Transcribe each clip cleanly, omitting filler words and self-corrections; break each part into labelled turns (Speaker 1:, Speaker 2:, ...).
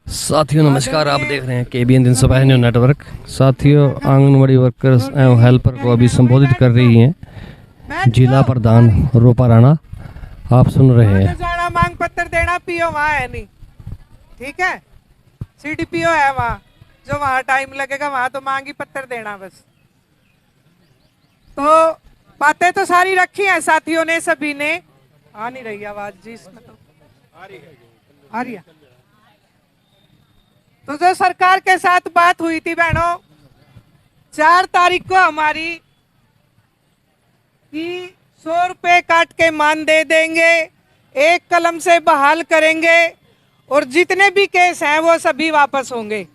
Speaker 1: साथियों नमस्कार, आप देख रहे हैं KBN 365 न्यूज़ नेटवर्क। साथियों, आंगनबाड़ी वर्कर्स एवं हेल्पर को अभी संबोधित कर रही हैं जिला प्रधान रूपा राणा। आप सुन रहे हैं।
Speaker 2: जाना मांग पत्र देना, पीओ वहाँ है नहीं, ठीक है। CDPO है वहाँ, जो वहाँ टाइम लगेगा, वहाँ तो मांग ही पत्र देना बस। तो बातें तो सारी रखी हैं साथियों ने, सभी ने। आ नहीं रही आवाज जी इसमें, तो आ रही है। तो जो सरकार के साथ बात हुई थी बहनों, 4 तारीख को हमारी, कि 100 रुपए काट के मान दे देंगे, एक कलम से बहाल करेंगे और जितने भी केस हैं वो सभी वापस होंगे।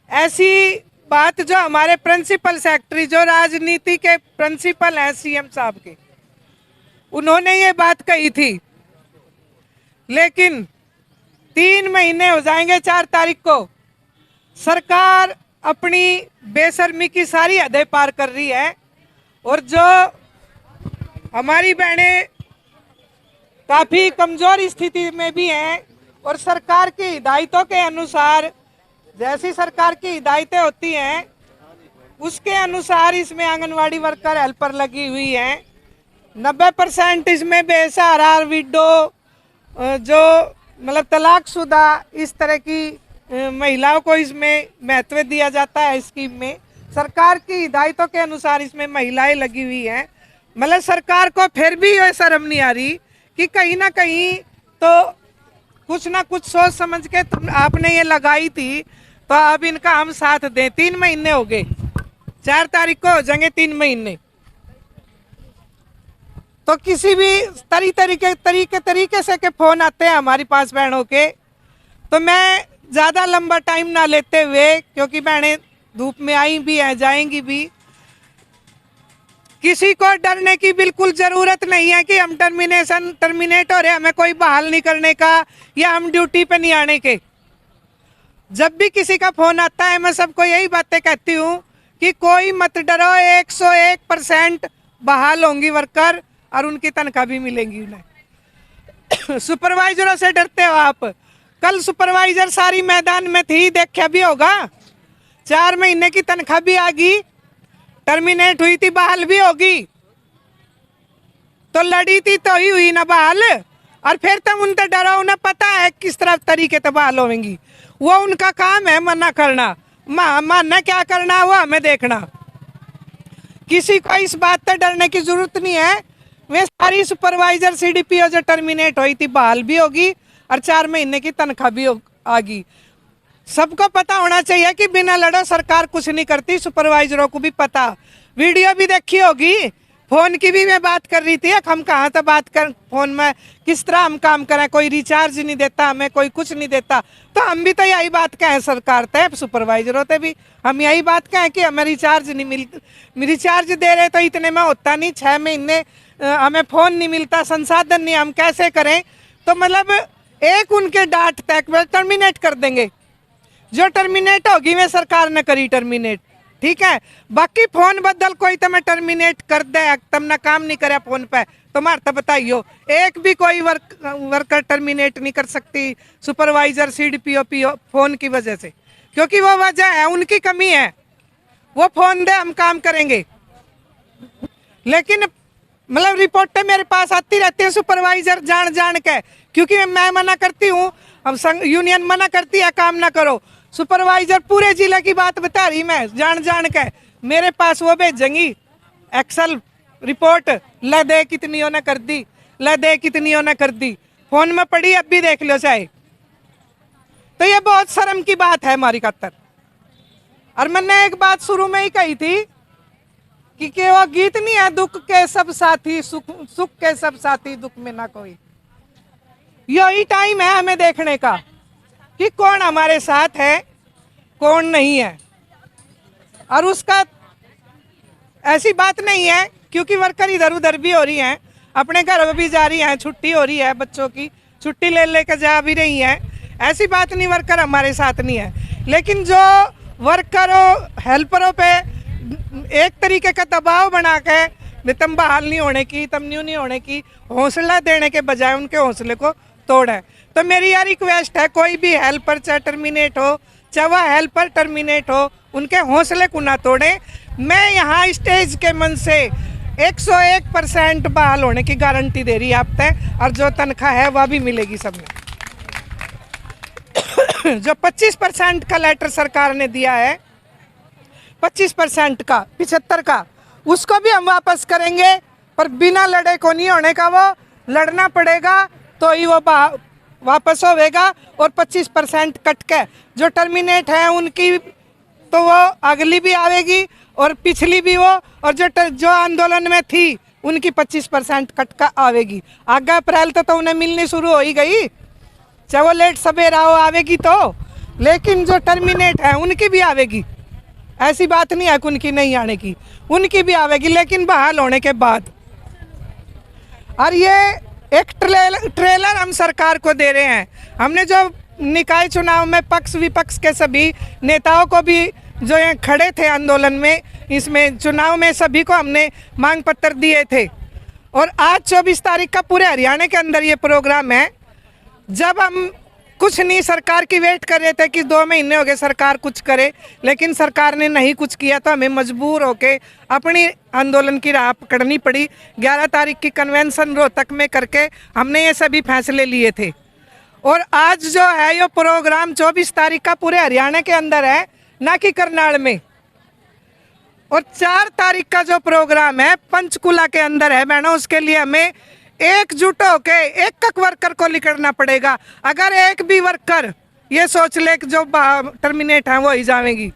Speaker 2: ऐसी बात जो हमारे प्रिंसिपल सेक्रेटरी, जो राजनीति के प्रिंसिपल हैं CM साहब के, उन्होंने ये बात कही थी। लेकिन 3 महीने हो जाएंगे 4 तारीख को, सरकार अपनी बेशर्मी की सारी हदें पार कर रही है। और जो हमारी बहनें काफी कमजोर स्थिति में भी हैं और सरकार की हिदायतों के अनुसार, जैसी सरकार की हिदायतें होती हैं उसके अनुसार इसमें आंगनवाड़ी वर्कर हेल्पर लगी हुई हैं। 90% इसमें बेसहारा, विडो, जो मतलब तलाकशुदा, इस तरह की महिलाओं को इसमें महत्व दिया जाता है। स्कीम में सरकार की हिदायतों के अनुसार इसमें महिलाएं लगी हुई हैं। मतलब सरकार को फिर भी ये शर्म नहीं आ रही कि कहीं ना कहीं तो कुछ ना कुछ सोच समझ के आपने ये लगाई थी, तो अब इनका हम साथ दें। 3 महीने हो गए, 4 तारीख को हो जाएंगे 3 महीने। तो किसी भी तरीके से के फोन आते हैं हमारी पास बहनों के। तो मैं ज़्यादा लंबा टाइम ना लेते हुए, क्योंकि बहनें धूप में आई भी हैं, जाएंगी भी, किसी को डरने की बिल्कुल ज़रूरत नहीं है कि हम टर्मिनेट हो रहे, हमें कोई बहाल नहीं करने का या हम ड्यूटी पे नहीं आने के। जब भी किसी का फ़ोन आता है मैं सबको यही बातें कहती हूँ कि कोई मत डरो, 101% बहाल होंगी वर्कर और उनकी तनख्वाह भी मिलेंगी उन्हें। सुपरवाइजरों से डरते हो आप? कल सुपरवाइजर सारी मैदान में थी, देखा भी होगा। 4 महीने की तनख्वाह भी आ गई, टर्मिनेट हुई थी, बहाल भी होगी। तो लड़ी थी तो ही हुई ना बहाल। और फिर तुम उनसे डरो, उन्हें पता है किस तरह तरीके से बहाल होंगी। वो उनका काम है मना करना, मानना क्या करना वो हमें देखना। किसी को इस बात से डरने की जरूरत नहीं है। वे सारी सुपरवाइजर CDPO जो टर्मिनेट हुई थी बहाल भी होगी और 4 महीने की तनख्वाह भी आ गई। सबको पता होना चाहिए कि बिना लड़ो सरकार कुछ नहीं करती। सुपरवाइजरों को भी पता, वीडियो भी देखी होगी। फोन की भी मैं बात कर रही थी, हम कहाँ से बात कर, फोन में किस तरह हम काम करें, कोई रिचार्ज नहीं देता हमें, कोई कुछ नहीं देता। तो हम भी तो यही बात कहें सरकार से, सुपरवाइजरों से भी हम यही बात कहें कि हमें रिचार्ज नहीं मिलता। रिचार्ज दे रहे तो इतने में होता नहीं, 6 महीने हमें फ़ोन नहीं मिलता, संसाधन नहीं, हम कैसे करें। तो मतलब एक उनके डांट तक वे टर्मिनेट कर देंगे। जो टर्मिनेट होगी वे सरकार ने करी टर्मिनेट, ठीक है। बाकी फोन बदल कोई तो मैं टर्मिनेट कर दे, तुम ना काम नहीं करे फोन पे, तुम्हारे तो बताइयो। एक भी कोई वर्कर टर्मिनेट नहीं कर सकती सुपरवाइजर CDPO PO फोन की वजह से, क्योंकि वो वजह है, उनकी कमी है। वो फोन दे, हम काम करेंगे। लेकिन मतलब रिपोर्टें मेरे पास आती रहती है सुपरवाइजर जान के, क्योंकि मैं मना करती हूँ, हम यूनियन मना करती है काम ना करो। सुपरवाइजर पूरे जिले की बात बता रही मैं जान के, मेरे पास वो भेजेंगी एक्सेल रिपोर्ट, ले दे कितनियों ने कर दी, ले दे कितनियों ने कर दी, फोन में पड़ी, अब भी देख लो चाहे। तो ये बहुत शर्म की बात है हमारी खातर। और मैंने एक बात शुरू में ही कही थी कि वो गीत नहीं है, दुख के सब साथी सुख के सब साथी, दुख में ना कोई। यही टाइम है हमें देखने का कि कौन हमारे साथ है, कौन नहीं है। और उसका ऐसी बात नहीं है, क्योंकि वर्कर इधर उधर भी हो रही हैं, अपने घर भी जा रही हैं, छुट्टी हो रही है, बच्चों की छुट्टी ले लेकर जा भी रही हैं। ऐसी बात नहीं वर्कर हमारे साथ नहीं है। लेकिन जो वर्करों हेल्परों पे एक तरीके का दबाव बना के तुम बहाल नहीं होने की, तुम न्यू नहीं होने की, हौसला देने के बजाय उनके हौसले को तोड़ है। तो मेरी यह रिक्वेस्ट है, कोई भी हेल्पर चाहे टर्मिनेट हो, चाहे वह हेल्पर टर्मिनेट हो, उनके हौसले को ना तोड़ें। मैं यहाँ स्टेज के मन से 101% बहाल होने की गारंटी दे रही है आप तय, और जो तनख्वाह है वह भी मिलेगी सबने। जो 25% का लेटर सरकार ने दिया है, 25% का, 75 का, उसको भी हम वापस करेंगे, पर बिना लड़े को नहीं होने का, वो लड़ना पड़ेगा तो ही वो वापस होगा। और 25% कट के जो टर्मिनेट है उनकी तो वो अगली भी आवेगी और पिछली भी वो, और जो आंदोलन में थी उनकी 25% कट का आवेगी। आगे अप्रैल तो उन्हें मिलनी शुरू हो ही गई, चाहे वो लेट सवेरा हो आवेगी तो, लेकिन जो टर्मिनेट है उनकी भी आवेगी। ऐसी बात नहीं है कि उनकी नहीं आने की, उनकी भी आवेगी, लेकिन बहाल होने के बाद। और ये एक ट्रेलर हम सरकार को दे रहे हैं। हमने जो निकाय चुनाव में पक्ष विपक्ष के सभी नेताओं को भी जो यहाँ खड़े थे आंदोलन में, इसमें चुनाव में सभी को हमने मांग पत्र दिए थे। और आज 24 तारीख का पूरे हरियाणा के अंदर ये प्रोग्राम है। जब हम कुछ नहीं, सरकार की वेट कर रहे थे कि 2 महीने हो गए सरकार कुछ करे, लेकिन सरकार ने नहीं कुछ किया, तो हमें मजबूर होके अपनी आंदोलन की राह पकड़नी पड़ी। 11 तारीख की कन्वेंशन रोहतक में करके हमने ये सभी फैसले लिए थे। और आज जो है ये प्रोग्राम 24 तारीख का पूरे हरियाणा के अंदर है, ना कि करनाल में। और 4 तारीख का जो प्रोग्राम है पंचकुला के अंदर है बहनों, उसके लिए हमें एकजुट होके एक वर्कर को लिखना पड़ेगा। अगर एक भी वर्कर ये सोच ले कि जो टर्मिनेट है वो ही जाएंगी,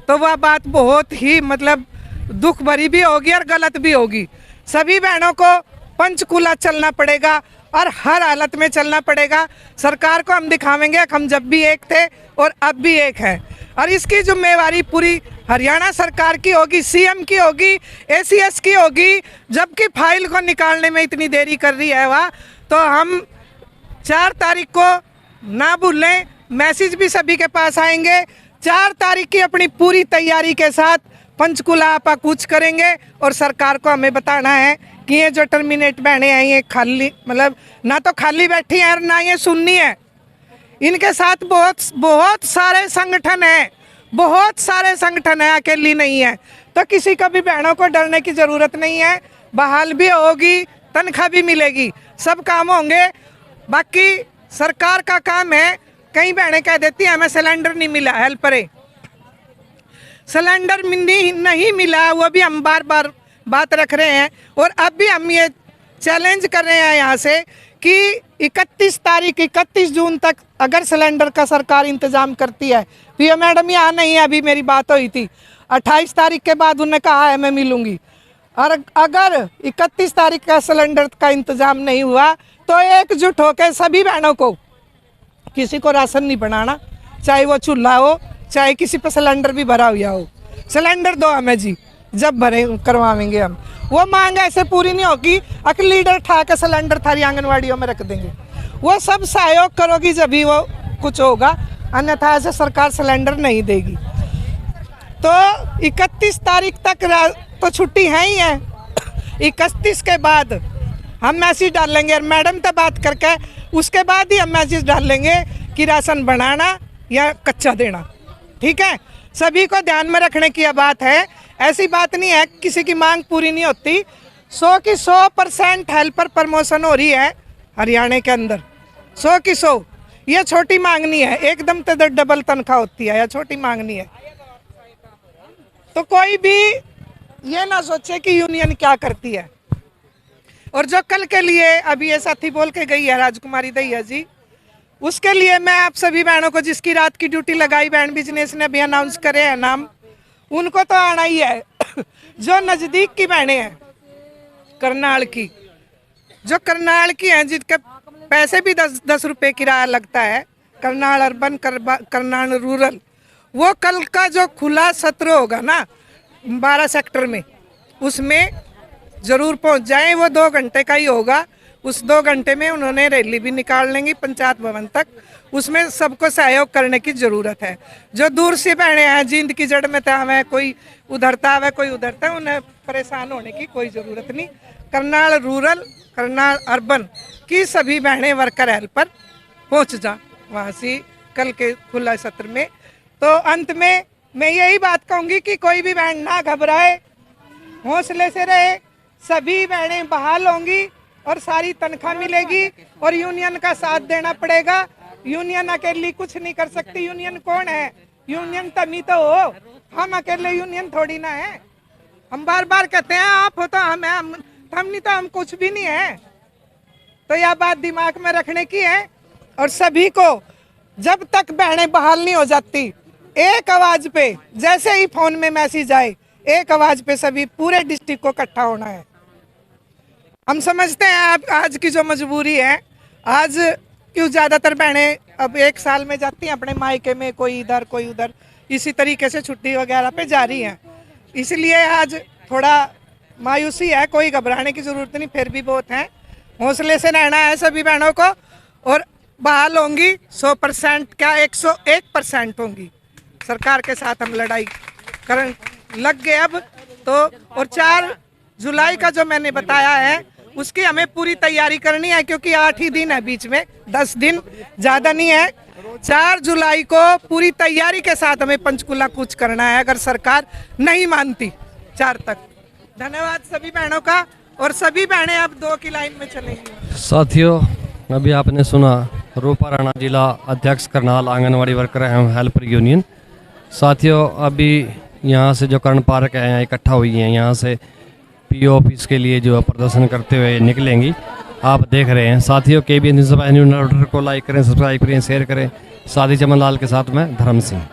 Speaker 2: तो वह बात बहुत ही मतलब दुख भरी भी होगी और गलत भी होगी। सभी बहनों को पंचकुला चलना पड़ेगा और हर हालत में चलना पड़ेगा। सरकार को हम दिखावेंगे कि हम जब भी एक थे और अब भी एक हैं, और इसकी जिम्मेवारी पूरी हरियाणा सरकार की होगी, सीएम की होगी, एसीएस की होगी। जबकि फाइल को निकालने में इतनी देरी कर रही है वह, तो हम 4 तारीख को ना भूलें, मैसेज भी सभी के पास आएंगे। 4 तारीख की अपनी पूरी तैयारी के साथ पंचकुला आपा कूच करेंगे, और सरकार को हमें बताना है कि ये जो टर्मिनेट बहनें हैं ये खाली, मतलब ना तो खाली बैठी हैं और ना ये सुननी है। इनके साथ बहुत सारे संगठन हैं, बहुत सारे संगठन है, अकेली नहीं है। तो किसी का भी बहनों को डरने की ज़रूरत नहीं है। बहाल भी होगी, तनख्वाह भी मिलेगी, सब काम होंगे। बाकी सरकार का काम है। कई बहनें कह देती हैं हमें सिलेंडर नहीं मिला, हेल्परें सिलेंडर नहीं मिला, वो भी हम बार बार बात रख रहे हैं। और अब भी हम ये चैलेंज कर रहे हैं यहाँ से कि 31 जून तक अगर सिलेंडर का सरकार इंतज़ाम करती है, पीओ मैडम यहाँ नहीं है, अभी मेरी बात हुई थी, 28 तारीख के बाद उन्होंने कहा है मैं मिलूंगी। और अगर 31 तारीख का सिलेंडर का इंतज़ाम नहीं हुआ तो एकजुट होकर सभी बहनों को, किसी को राशन नहीं बनाना, चाहे वो चूल्हा हो, चाहे किसी पर सिलेंडर भी भरा हुआ हो, सिलेंडर दो हमें जी, जब भरे करवाएंगे हम। वो मांग ऐसे पूरी नहीं होगी कि लीडर ठा के सिलेंडर थारी आंगनवाड़ियों में रख देंगे। वो सब सहयोग करोगी जब भी वो कुछ होगा, अन्यथा ऐसे सरकार सिलेंडर नहीं देगी। तो 31 तारीख तक तो छुट्टी है ही है। 31 के बाद हम मैसेज डालेंगे, और मैडम से बात करके उसके बाद ही हम मैसेज डालेंगे कि राशन बनाना या कच्चा देना। ठीक है, सभी को ध्यान में रखने की यह बात है। ऐसी बात नहीं है किसी की मांग पूरी नहीं होती। 100 की 100% हेल्पर प्रमोशन हो रही है हरियाणा के अंदर, 100 की 100। ये छोटी मांग नहीं है, एकदम तो डबल तनख्वाह होती है, यह छोटी मांग नहीं है। तो कोई भी ये ना सोचे कि यूनियन क्या करती है। और जो कल के लिए अभी ये साथी बोल के गई है राजकुमारी दहिया जी, उसके लिए मैं आप सभी बहनों को, जिसकी रात की ड्यूटी लगाई बहन बिजनेस ने भी अनाउंस करे हैं नाम, उनको तो आना ही है। जो नज़दीक की बहनें हैं, करनाल की, जो करनाल की हैं, जिनके पैसे भी 10 रुपये किराया लगता है, करनाल अर्बन करनाल रूरल, वो कल का जो खुला सत्र होगा ना 12 सेक्टर में, उसमें ज़रूर पहुंच जाएं। वो 2 घंटे का ही होगा। उस 2 घंटे में उन्होंने रैली भी निकाल लेंगी पंचायत भवन तक। उसमें सबको सहयोग करने की ज़रूरत है। जो दूर से बहने हैं, जींद की जड़ में था, हमें कोई उधरता है कोई उधरता है, उन्हें परेशान होने की कोई ज़रूरत नहीं। करनाल रूरल, करनाल अर्बन की सभी बहनें वर्कर हेल्पर पहुंच जा वहाँ से कल के खुला सत्र में। तो अंत में मैं यही बात कहूँगी कि कोई भी बहन ना घबराए, हौसले से रहे। सभी बहनें बहाल होंगी और सारी तनख्वाह मिलेगी और यूनियन का साथ देना पड़ेगा। यूनियन अकेली कुछ नहीं कर सकती। यूनियन कौन है? यूनियन तुम ही तो हो, हम अकेले यूनियन थोड़ी ना है। हम बार बार कहते हैं आप हो तो हम है, हम नहीं तो हम कुछ भी नहीं है। तो यह बात दिमाग में रखने की है। और सभी को जब तक बहनें बहाल नहीं हो जाती, एक आवाज पे, जैसे ही फोन में मैसेज आए, एक आवाज पे सभी पूरे डिस्ट्रिक्ट को इकट्ठा होना है। हम समझते हैं आप आज की जो मजबूरी है, आज क्यों ज़्यादातर बहनें अब 1 साल में जाती हैं अपने मायके में, कोई इधर कोई उधर, इसी तरीके से छुट्टी वगैरह पे जा रही हैं। इसलिए आज थोड़ा मायूसी है, कोई घबराने की ज़रूरत नहीं, फिर भी बहुत है। हौसले से रहना है सभी बहनों को और बहाल होंगी 100% क्या 101% होंगी। सरकार के साथ हम लड़ाई करन लग गए अब तो। और 4 जुलाई का जो मैंने बताया है उसकी हमें पूरी तैयारी करनी है, क्योंकि 8 ही दिन है बीच में, 10 दिन ज़्यादा नहीं है। 4 जुलाई को पूरी तैयारी के साथ हमें पंचकुला कूच करना है, अगर सरकार नहीं मानती 4 तक। धन्यवाद सभी बहनों का। और सभी बहनें अब 2 की लाइन में चलेंगी।
Speaker 1: साथियों, अभी आपने सुना रोपाराना जिला अध्यक्ष करनाल आंगनवाड़ी वर्कर एवं हेल्पर यूनियन। साथियों, अभी यहाँ से जो कर्ण पार्क है यहाँ इकट्ठा हुई हैं, यहाँ से पीओ ऑफिस के लिए जो प्रदर्शन करते हुए निकलेंगी, आप देख रहे हैं। साथियों, केबीएन न्यूज़ को लाइक करें, सब्सक्राइब करें, शेयर करें। साथी चमन लाल के साथ मैं धर्म सिंह।